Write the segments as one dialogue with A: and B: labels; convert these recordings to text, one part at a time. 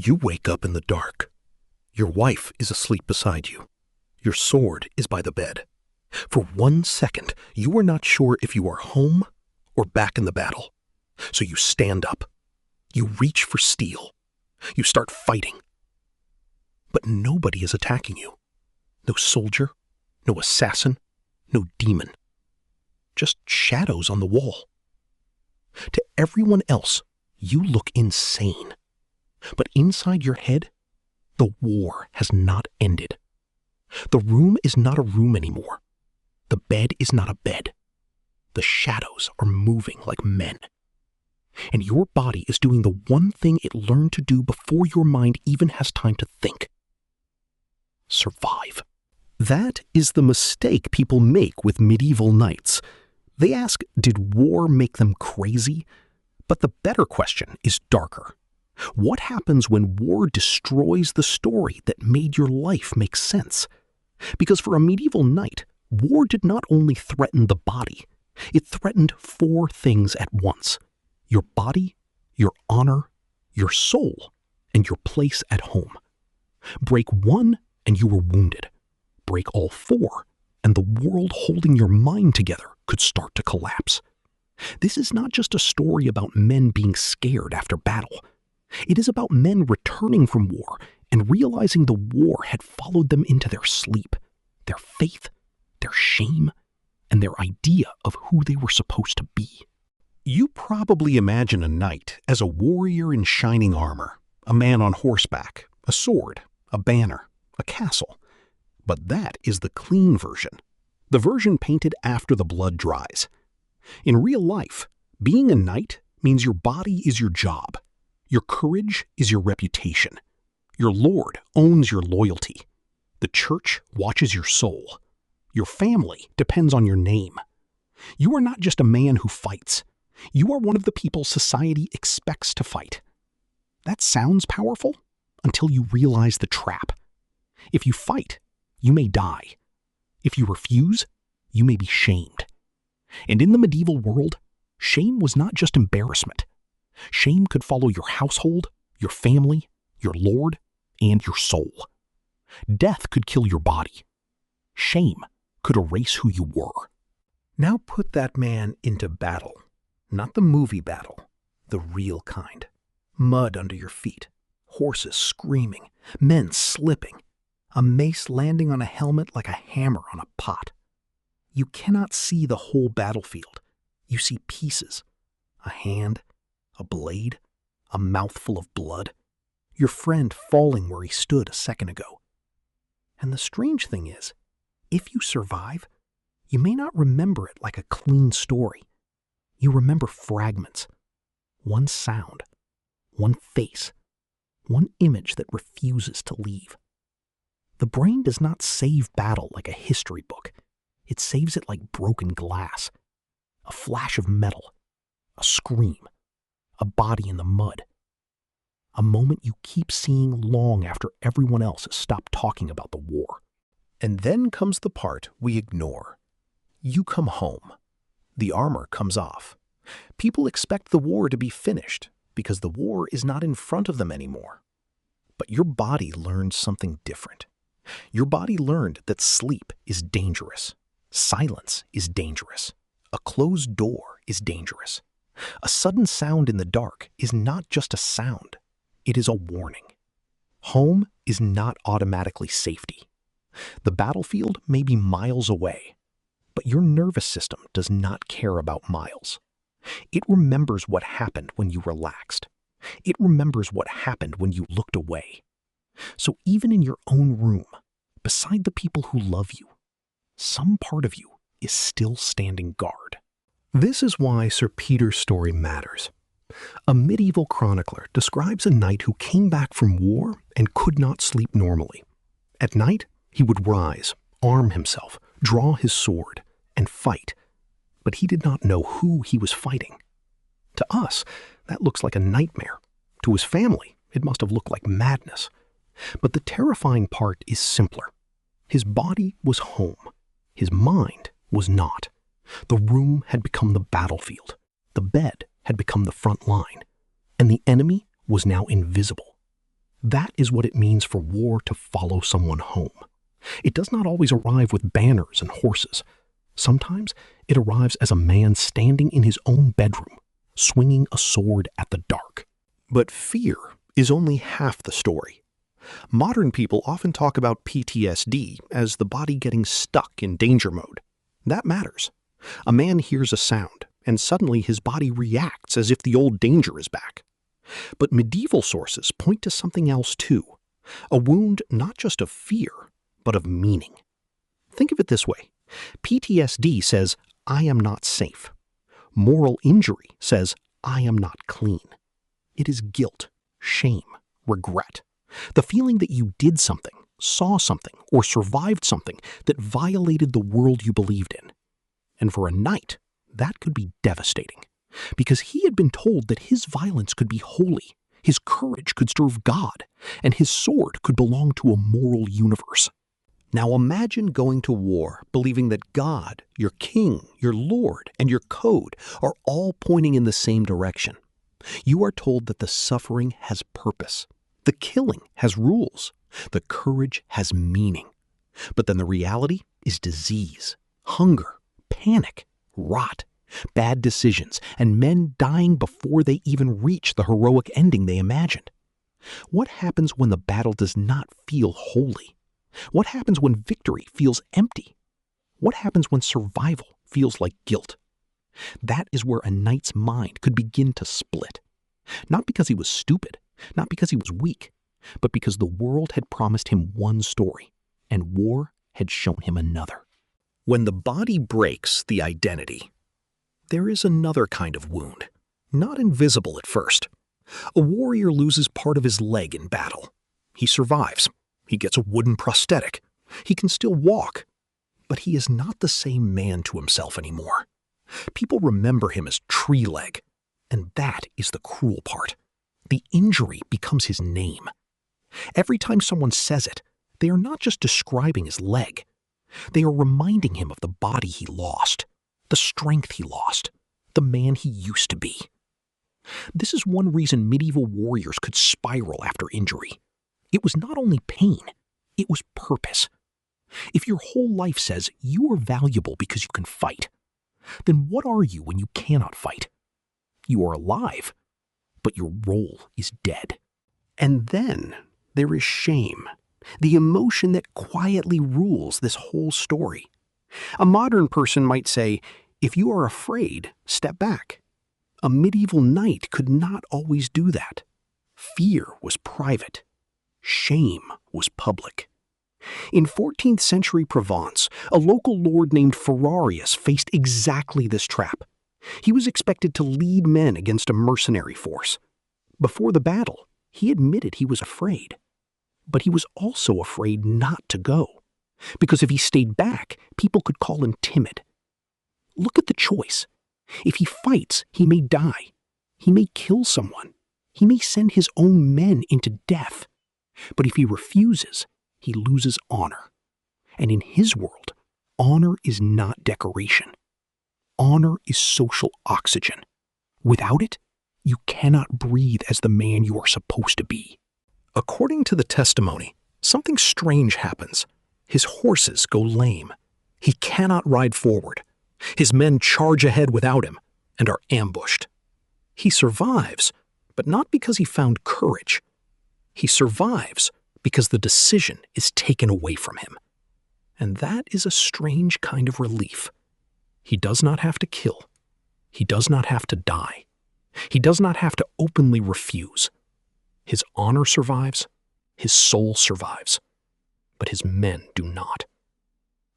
A: You wake up in the dark. Your wife is asleep beside you. Your sword is by the bed. For 1 second, you are not sure if you are home or back in the battle. So you stand up. You reach for steel. You start fighting. But nobody is attacking you. No soldier, no assassin, no demon. Just shadows on the wall. To everyone else, you look insane. But inside your head, the war has not ended. The room is not a room anymore. The bed is not a bed. The shadows are moving like men. And your body is doing the one thing it learned to do before your mind even has time to think. Survive. That is the mistake people make with medieval knights. They ask, did war make them crazy? But the better question is darker. What happens when war destroys the story that made your life make sense? Because for a medieval knight, war did not only threaten the body, it threatened 4 things at once: your body, your honor, your soul, and your place at home. Break 1 and you were wounded. Break all 4, and the world holding your mind together could start to collapse. This is not just a story about men being scared after battle. It is about men returning from war and realizing the war had followed them into their sleep, their faith, their shame, and their idea of who they were supposed to be. You probably imagine a knight as a warrior in shining armor, a man on horseback, a sword, a banner, a castle. But that is the clean version, the version painted after the blood dries. In real life, being a knight means your body is your job. Your courage is your reputation. Your lord owns your loyalty. The church watches your soul. Your family depends on your name. You are not just a man who fights. You are one of the people society expects to fight. That sounds powerful until you realize the trap. If you fight, you may die. If you refuse, you may be shamed. And in the medieval world, shame was not just embarrassment. Shame could follow your household, your family, your lord, and your soul. Death could kill your body. Shame could erase who you were. Now put that man into battle. Not the movie battle, the real kind. Mud under your feet, horses screaming, men slipping, a mace landing on a helmet like a hammer on a pot. You cannot see the whole battlefield. You see pieces, a hand, a blade, a mouthful of blood, your friend falling where he stood a second ago. And the strange thing is, if you survive, you may not remember it like a clean story. You remember fragments, one sound, one face, one image that refuses to leave. The brain does not save battle like a history book. It saves it like broken glass, a flash of metal, a scream, a body in the mud, a moment you keep seeing long after everyone else has stopped talking about the war. And then comes the part we ignore. You come home. The armor comes off. People expect the war to be finished because the war is not in front of them anymore. But your body learned something different. Your body learned that sleep is dangerous. Silence is dangerous. A closed door is dangerous. A sudden sound in the dark is not just a sound. It is a warning. Home is not automatically safety. The battlefield may be miles away, but your nervous system does not care about miles. It remembers what happened when you relaxed. It remembers what happened when you looked away. So even in your own room, beside the people who love you, some part of you is still standing guard. This is why Sir Peter's story matters. A medieval chronicler describes a knight who came back from war and could not sleep normally. At night, he would rise, arm himself, draw his sword, and fight. But he did not know who he was fighting. To us, that looks like a nightmare. To his family, it must have looked like madness. But the terrifying part is simpler. His body was home. His mind was not. The room had become the battlefield. The bed had become the front line. And the enemy was now invisible. That is what it means for war to follow someone home. It does not always arrive with banners and horses. Sometimes it arrives as a man standing in his own bedroom, swinging a sword at the dark. But fear is only half the story. Modern people often talk about PTSD as the body getting stuck in danger mode. That matters. A man hears a sound, and suddenly his body reacts as if the old danger is back. But medieval sources point to something else too. A wound not just of fear, but of meaning. Think of it this way. PTSD says, I am not safe. Moral injury says, I am not clean. It is guilt, shame, regret. The feeling that you did something, saw something, or survived something that violated the world you believed in. And for a knight, that could be devastating, because he had been told that his violence could be holy, his courage could serve God, and his sword could belong to a moral universe. Now imagine going to war believing that God, your king, your lord, and your code are all pointing in the same direction. You are told that the suffering has purpose, the killing has rules, the courage has meaning. But then the reality is disease, hunger, panic, rot, bad decisions, and men dying before they even reach the heroic ending they imagined. What happens when the battle does not feel holy? What happens when victory feels empty? What happens when survival feels like guilt? That is where a knight's mind could begin to split. Not because he was stupid, not because he was weak, but because the world had promised him one story, and war had shown him another. When the body breaks the identity, there is another kind of wound, not invisible at first. A warrior loses part of his leg in battle. He survives. He gets a wooden prosthetic. He can still walk. But he is not the same man to himself anymore. People remember him as Tree Leg, and that is the cruel part. The injury becomes his name. Every time someone says it, they are not just describing his leg. They are reminding him of the body he lost, the strength he lost, the man he used to be. This is one reason medieval warriors could spiral after injury. It was not only pain, it was purpose. If your whole life says you are valuable because you can fight, then what are you when you cannot fight? You are alive, but your role is dead. And then there is shame, the emotion that quietly rules this whole story. A modern person might say, if you are afraid, step back. A medieval knight could not always do that. Fear was private. Shame was public. In 14th century Provence, a local lord named Ferrarius faced exactly this trap. He was expected to lead men against a mercenary force. Before the battle, he admitted he was afraid. But he was also afraid not to go, because if he stayed back, people could call him timid. Look at the choice. If he fights, he may die. He may kill someone. He may send his own men into death. But if he refuses, he loses honor. And in his world, honor is not decoration. Honor is social oxygen. Without it, you cannot breathe as the man you are supposed to be. According to the testimony, something strange happens. His horses go lame. He cannot ride forward. His men charge ahead without him and are ambushed. He survives, but not because he found courage. He survives because the decision is taken away from him. And that is a strange kind of relief. He does not have to kill. He does not have to die. He does not have to openly refuse. His honor survives. His soul survives. But his men do not.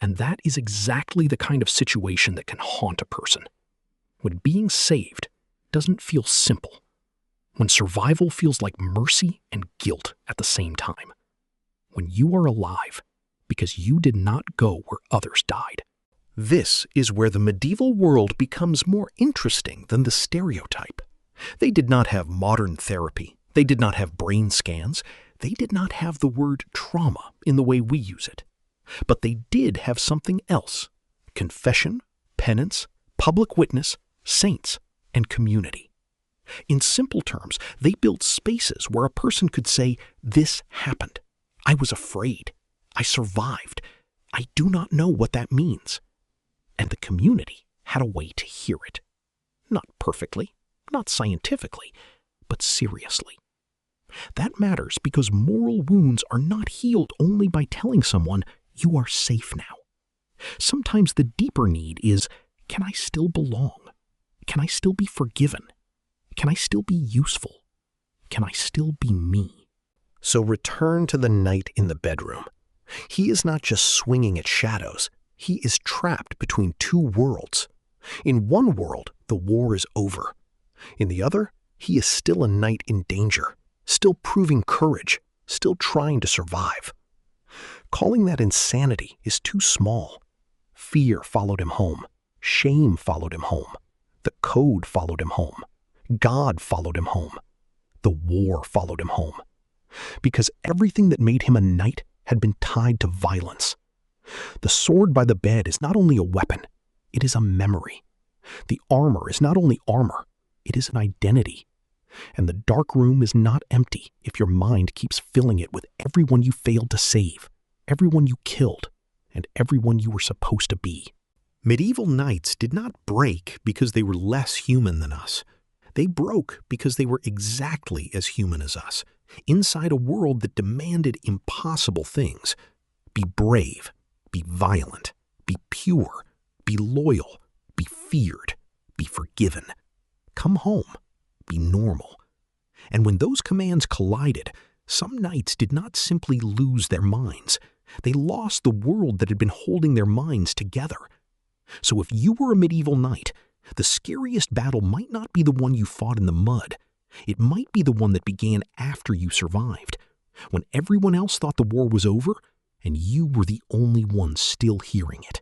A: And that is exactly the kind of situation that can haunt a person. When being saved doesn't feel simple. When survival feels like mercy and guilt at the same time. When you are alive because you did not go where others died. This is where the medieval world becomes more interesting than the stereotype. They did not have modern therapy. They did not have brain scans. They did not have the word trauma in the way we use it. But they did have something else: confession, penance, public witness, saints, and community. In simple terms, they built spaces where a person could say, "This happened. I was afraid. I survived. I do not know what that means." And the community had a way to hear it. Not perfectly, not scientifically, but seriously. That matters because moral wounds are not healed only by telling someone, "You are safe now." Sometimes the deeper need is, can I still belong? Can I still be forgiven? Can I still be useful? Can I still be me? So return to the knight in the bedroom. He is not just swinging at shadows. He is trapped between two worlds. In one world, the war is over. In the other, he is still a knight in danger, still proving courage, still trying to survive. Calling that insanity is too small. Fear followed him home. Shame followed him home. The code followed him home. God followed him home. The war followed him home. Because everything that made him a knight had been tied to violence. The sword by the bed is not only a weapon, it is a memory. The armor is not only armor, it is an identity. And the dark room is not empty if your mind keeps filling it with everyone you failed to save, everyone you killed, and everyone you were supposed to be. Medieval knights did not break because they were less human than us. They broke because they were exactly as human as us, inside a world that demanded impossible things. Be brave, be violent, be pure, be loyal, be feared, be forgiven. Come home, be normal. And when those commands collided, some knights did not simply lose their minds. They lost the world that had been holding their minds together. So if you were a medieval knight, the scariest battle might not be the one you fought in the mud. It might be the one that began after you survived, when everyone else thought the war was over and you were the only one still hearing it.